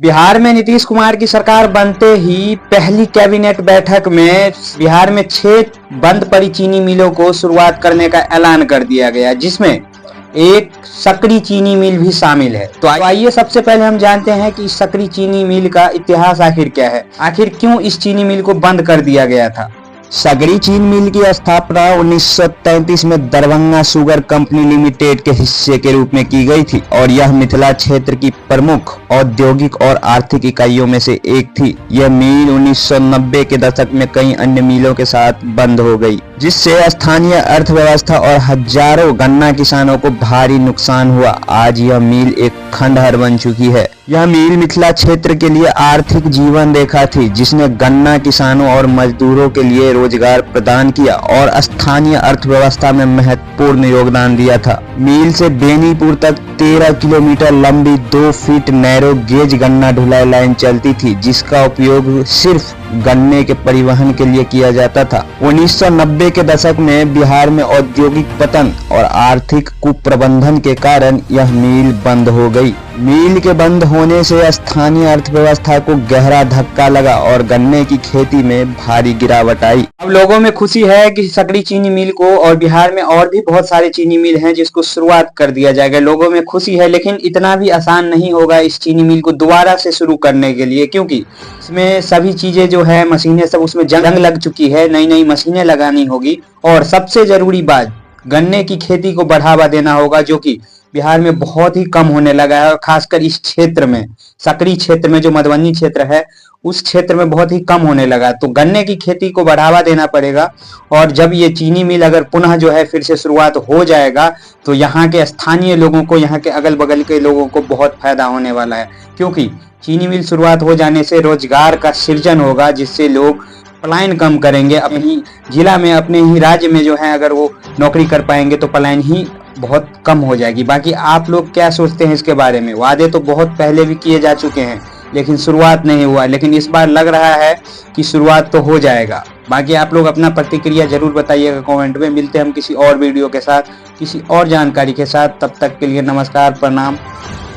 बिहार में नीतीश कुमार की सरकार बनते ही पहली कैबिनेट बैठक में बिहार में 6 बंद पड़ी चीनी मिलों को शुरुआत करने का ऐलान कर दिया गया, जिसमें एक सकरी चीनी मिल भी शामिल है। तो आइए सबसे पहले हम जानते हैं कि इस सकरी चीनी मिल का इतिहास आखिर क्या है, आखिर क्यों इस चीनी मिल को बंद कर दिया गया था। सकरी चीनी मिल की स्थापना 1933 में दरभंगा शुगर कंपनी लिमिटेड के हिस्से के रूप में की गई थी और यह मिथिला क्षेत्र की प्रमुख औद्योगिक और आर्थिक इकाइयों में से एक थी। यह मिल 1990 के दशक में कई अन्य मिलों के साथ बंद हो गई, जिससे स्थानीय अर्थव्यवस्था और हजारों गन्ना किसानों को भारी नुकसान हुआ। आज यह मिल एक खंडहर बन चुकी है। यह मिल मिथिला क्षेत्र के लिए आर्थिक जीवन रेखा थी, जिसने गन्ना किसानों और मजदूरों के लिए रोजगार प्रदान किया और स्थानीय अर्थव्यवस्था में महत्वपूर्ण योगदान दिया था। मिल से बेनीपुर तक 13 किलोमीटर लंबी 2 फीट नैरो गेज गन्ना ढुलाई लाइन चलती थी, जिसका उपयोग सिर्फ गन्ने के परिवहन के लिए किया जाता था। 1990 के दशक में बिहार में औद्योगिक पतन और आर्थिक कुप्रबंधन के कारण यह मिल बंद हो गई। मिल के बंद होने से स्थानीय अर्थव्यवस्था को गहरा धक्का लगा और गन्ने की खेती में भारी गिरावट आई। अब लोगों में खुशी है कि सकरी चीनी मिल को, और बिहार में और भी बहुत सारे चीनी मिल हैं जिसको शुरुआत कर दिया जाएगा। लोगों में खुशी है, लेकिन इतना भी आसान नहीं होगा इस चीनी मिल को दोबारा से शुरू करने के लिए, क्योंकि इसमें सभी चीजें जो है, मशीनें सब उसमें जंग लग चुकी है, नई नई मशीनें लगानी होगी। और सबसे जरूरी बात, गन्ने की खेती को बढ़ावा देना होगा, जो कि बिहार में बहुत ही कम होने लगा है। और खासकर इस क्षेत्र में, सकरी क्षेत्र में, जो मधुबनी क्षेत्र है, उस क्षेत्र में बहुत ही कम होने लगा। तो गन्ने की खेती को बढ़ावा देना पड़ेगा। और जब ये चीनी मिल अगर पुनः जो है फिर से शुरुआत हो जाएगा, तो यहाँ के स्थानीय लोगों को, यहाँ के अगल बगल के लोगों को बहुत फायदा होने वाला है, क्योंकि चीनी मिल शुरुआत हो जाने से रोजगार का सृजन होगा, जिससे लोग पलायन कम करेंगे। अपने ही जिला में, अपने ही राज्य में जो है अगर वो नौकरी कर पाएंगे तो पलायन ही बहुत कम हो जाएगी। बाकी आप लोग क्या सोचते हैं इसके बारे में? वादे तो बहुत पहले भी किए जा चुके हैं, लेकिन शुरुआत नहीं हुआ। लेकिन इस बार लग रहा है कि शुरुआत तो हो जाएगा। बाकी आप लोग अपना प्रतिक्रिया जरूर बताइएगा कमेंट में। मिलते हैं हम किसी और वीडियो के साथ, किसी और जानकारी के साथ। तब तक के लिए नमस्कार, प्रणाम।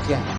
क्या